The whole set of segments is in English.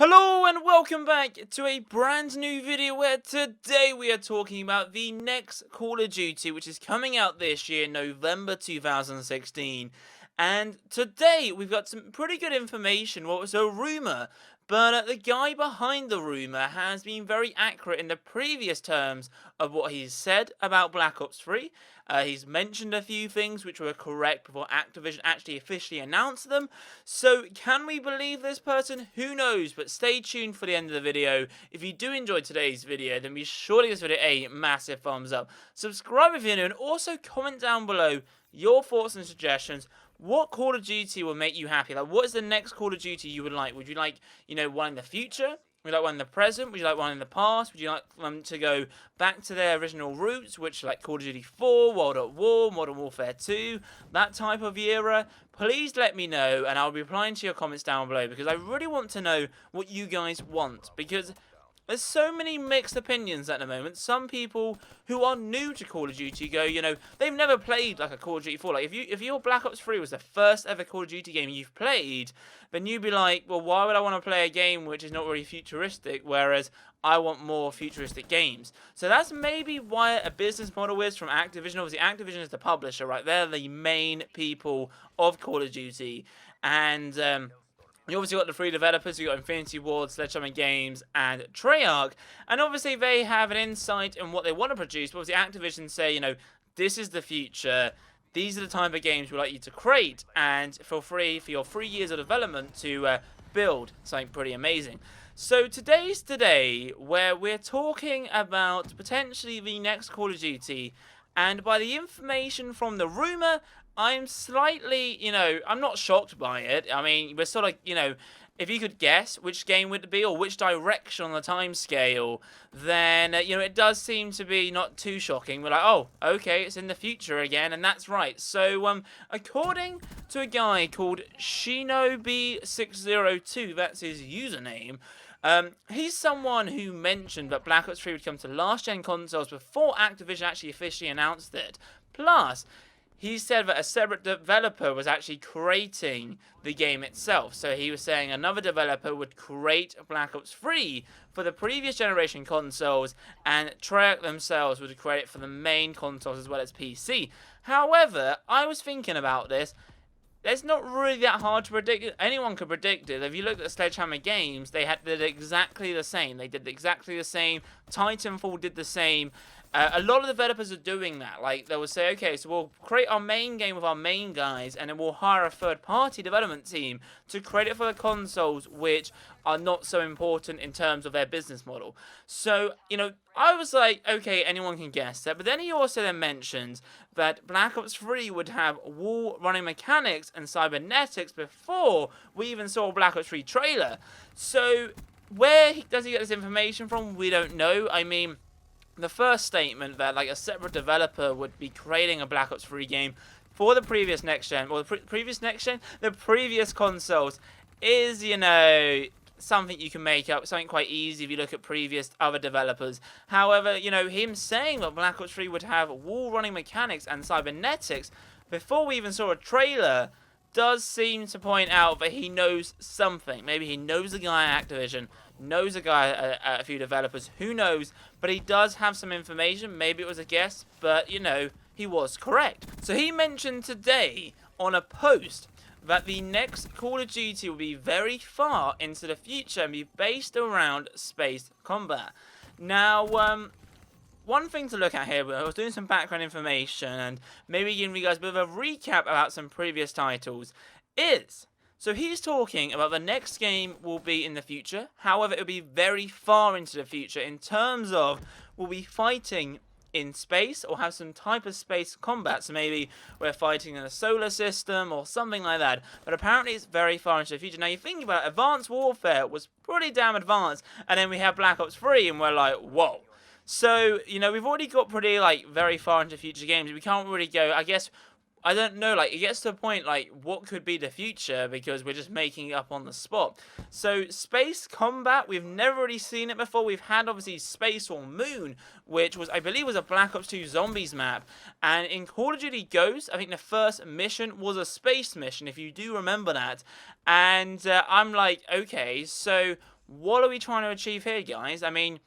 Hello and welcome back to a brand new video where today we are talking about the next Call of Duty, which is coming out this year, November 2016. And today we've got some pretty good information. What was a rumor, but the guy behind the rumor has been very accurate in the previous terms of what he's said about Black Ops 3. He's mentioned a few things which were correct before Activision actually officially announced them. So can we believe this person? Who knows? But stay tuned for the end of the video. If you do enjoy today's video, then be sure to give this video a massive thumbs up. Subscribe if you're new, and also comment down below your thoughts and suggestions. What Call of Duty will make you happy? Like, what is the next Call of Duty you would like? Would you like, one in the future? Would you like one in the present? Would you like one in the past? Would you like them to go back to their original roots, which like Call of Duty 4, World at War, Modern Warfare 2, that type of era? Please let me know, and I'll be replying to your comments down below, because I really want to know what you guys want, because there's so many mixed opinions at the moment. Some people who are new to Call of Duty go, they've never played like a Call of Duty 4. Like if your Black Ops 3 was the first ever Call of Duty game you've played, then you'd be like, well, why would I want to play a game which is not really futuristic, whereas I want more futuristic games? So that's maybe why a business model is from Activision. Obviously, Activision is the publisher, right? They're the main people of Call of Duty. And you obviously got the three developers. You got Infinity Ward, Sledgehammer Games, and Treyarch, and obviously they have an insight in what they want to produce. But obviously, Activision say, this is the future. These are the type of games we'd like you to create, and for your 3 years of development to build something pretty amazing. So today's today, where we're talking about potentially the next Call of Duty, and by the information from the rumor, I'm slightly, I'm not shocked by it. I mean, we're sort of, if you could guess which game would it be or which direction on the time scale, then, it does seem to be not too shocking. We're like, oh, okay, it's in the future again, and that's right. So, according to a guy called Shinobi602, that's his username, he's someone who mentioned that Black Ops 3 would come to last-gen consoles before Activision actually officially announced it. Plus, he said that a separate developer was actually creating the game itself. So he was saying another developer would create Black Ops 3 for the previous generation consoles, and Treyarch themselves would create it for the main consoles as well as PC. However, I was thinking about this. It's not really that hard to predict it. Anyone could predict it. If you look at Sledgehammer Games, they did exactly the same. Titanfall did the same. A lot of developers are doing that. Like, they will say, okay, so we'll create our main game with our main guys, and then we'll hire a third-party development team to create it for the consoles, which are not so important in terms of their business model. So, I was like, okay, anyone can guess that. But then he also then mentions that Black Ops 3 would have wall-running mechanics and cybernetics before we even saw a Black Ops 3 trailer. So, where does he get this information from? We don't know. I mean, the first statement that like a separate developer would be creating a Black Ops 3 game for the previous next gen, or the previous consoles, is, something you can make up, something quite easy if you look at previous other developers. However, him saying that Black Ops 3 would have wall running mechanics and cybernetics before we even saw a trailer does seem to point out that he knows something. Maybe he knows a guy at Activision, knows a guy at a few developers, who knows, but he does have some information. Maybe it was a guess, but, he was correct. So he mentioned today on a post that the next Call of Duty will be very far into the future and be based around space combat. Now, one thing to look at here, I was doing some background information and maybe giving you guys a bit of a recap about some previous titles, so he's talking about the next game will be in the future. However, it'll be very far into the future in terms of we'll be fighting in space or have some type of space combat. So maybe we're fighting in a solar system or something like that. But apparently it's very far into the future. Now you think about it, Advanced Warfare was pretty damn advanced, and then we have Black Ops 3 and we're like, whoa. So, we've already got pretty, very far into future games. We can't really go, I don't know, it gets to a point, what could be the future, because we're just making it up on the spot. So, space combat, we've never really seen it before. We've had, obviously, Space or Moon, which was, I believe, was a Black Ops 2 Zombies map. And in Call of Duty Ghosts, I think the first mission was a space mission, if you do remember that. And I'm like, okay, so what are we trying to achieve here, guys? I mean,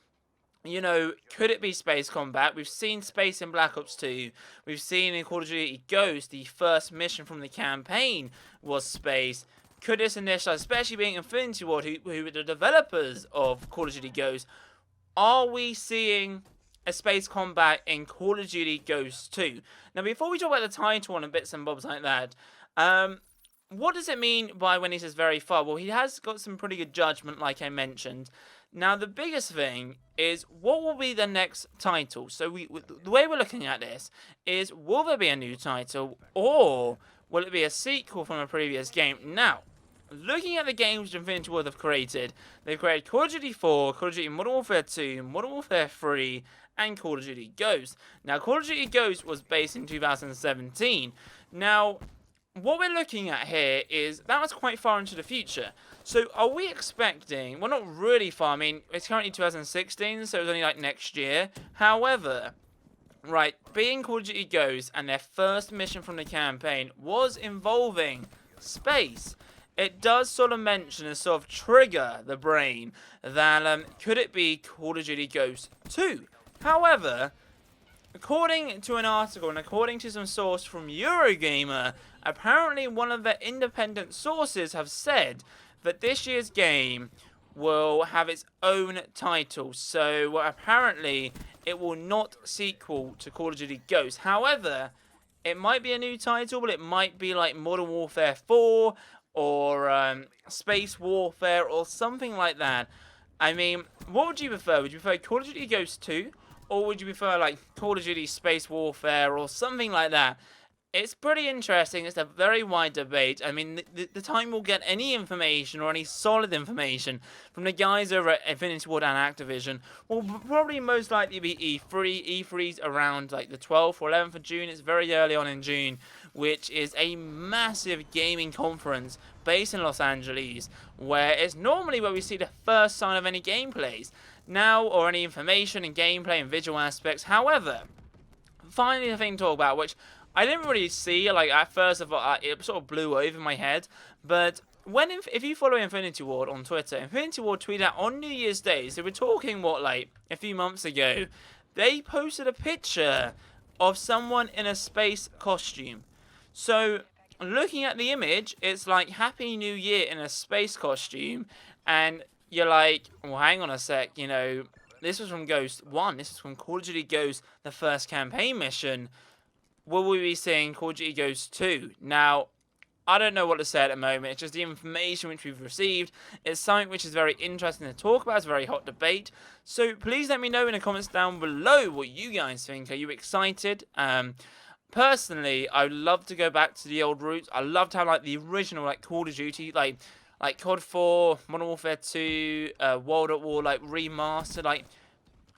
you know, could it be space combat? We've seen space in Black Ops 2. We've seen in Call of Duty Ghosts, the first mission from the campaign was space. Could this initialize, especially being Infinity Ward, who are the developers of Call of Duty Ghosts, are we seeing a space combat in Call of Duty Ghosts 2? Now, before we talk about the title and bits and bobs like that, what does it mean by when he says very far? Well, he has got some pretty good judgment, like I mentioned. Now, the biggest thing is, what will be the next title? So, the way we're looking at this is, will there be a new title, or will it be a sequel from a previous game? Now, looking at the games which Infinity Ward have created, they've created Call of Duty 4, Call of Duty Modern Warfare 2, Modern Warfare 3, and Call of Duty Ghosts. Now, Call of Duty Ghosts was based in 2017. Now, what we're looking at here is, that was quite far into the future. So, are we expecting, well, not really far, I mean, it's currently 2016, so it's only like next year. However, right, being Call of Duty Ghosts and their first mission from the campaign was involving space, it does sort of mention and sort of trigger the brain that, could it be Call of Duty Ghosts 2? However, according to an article and according to some source from Eurogamer, apparently one of their independent sources have said that this year's game will have its own title. So, well, apparently, it will not sequel to Call of Duty Ghosts. However, it might be a new title, but it might be like Modern Warfare 4 or Space Warfare or something like that. I mean, what would you prefer? Would you prefer Call of Duty Ghosts 2? Or would you prefer like Call of Duty Space Warfare or something like that? It's pretty interesting. It's a very wide debate. I mean, the time we'll get any information or any solid information from the guys over at Infinity Ward and Activision will probably most likely be E3. E3's around like the 12th or 11th of June. It's very early on in June, which is a massive gaming conference based in Los Angeles, where it's normally where we see the first sign of any gameplays now, or any information and gameplay and visual aspects. However, finally the thing to talk about, which I didn't really see, like, at first of all, it sort of blew over my head, but if you follow Infinity Ward on Twitter, Infinity Ward tweeted out on New Year's Day, so we're talking, what, like, a few months ago, they posted a picture of someone in a space costume. So, looking at the image, it's like, Happy New Year in a space costume, and you're like, well, hang on a sec, you know, this was from Ghost 1, this is from Call of Duty Ghosts, the first campaign mission. Will we be seeing Call of Duty Ghosts 2? Now, I don't know what to say at the moment. It's just the information which we've received. It's something which is very interesting to talk about. It's a very hot debate. So please let me know in the comments down below what you guys think. Are you excited? Personally, I would love to go back to the old roots. I love to have like the original like Call of Duty, like COD 4, Modern Warfare 2, World at War, like remastered. Like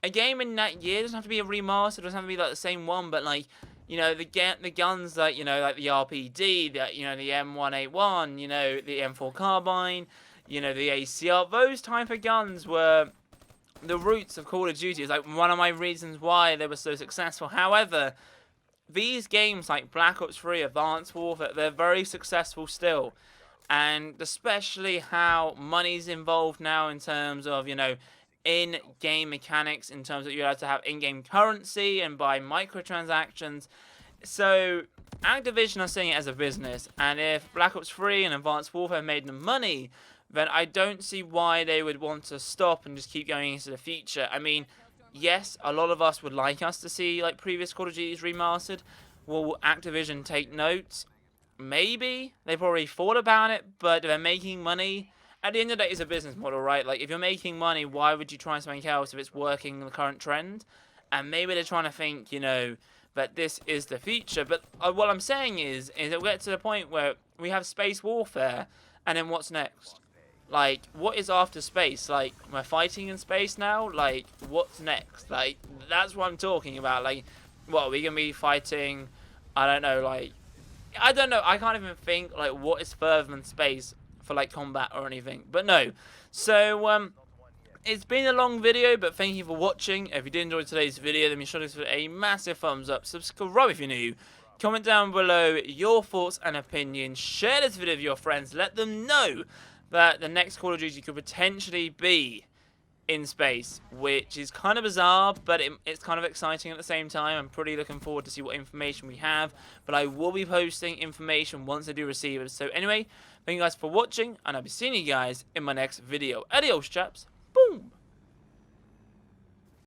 a game in that year doesn't have to be a remaster. It doesn't have to be like the same one, but like, you know, the guns that, you know, like the RPD, you know, the M1A1, you know, the M4 carbine, you know, the ACR, those type of guns were the roots of Call of Duty. It's like one of my reasons why they were so successful. However, these games like Black Ops 3, Advanced Warfare, they're very successful still. And especially how money's involved now in terms of, you know, in-game mechanics, in terms of you're allowed to have in-game currency and buy microtransactions. So Activision are seeing it as a business, and if Black Ops 3 and Advanced Warfare made them money, then I don't see why they would want to stop and just keep going into the future. I mean, yes, a lot of us would like us to see like previous Call of Duties remastered. Will Activision take notes? Maybe. They probably thought about it, but they're making money. At the end of the day, it's a business model, right? Like, if you're making money, why would you try something else if it's working the current trend? And maybe they're trying to think, you know, that this is the future. But what I'm saying is that we get to the point where we have space warfare, and then what's next? Like, what is after space? Like, we're fighting in space now? Like, what's next? Like, that's what I'm talking about. Like, what, are we going to be fighting? I don't know, like, I don't know. I can't even think, like, what is further than space for like combat or anything, but no. So it's been a long video, but thank you for watching. If you did enjoy today's video, then be sure to give it a massive thumbs up, subscribe if you're new, comment down below your thoughts and opinions, share this video with your friends, let them know that the next Call of Duty could potentially be in space, which is kind of bizarre, but it's kind of exciting at the same time. I'm pretty looking forward to see what information we have, but I will be posting information once I do receive it. So anyway, thank you guys for watching, and I'll be seeing you guys in my next video. Adios, chaps.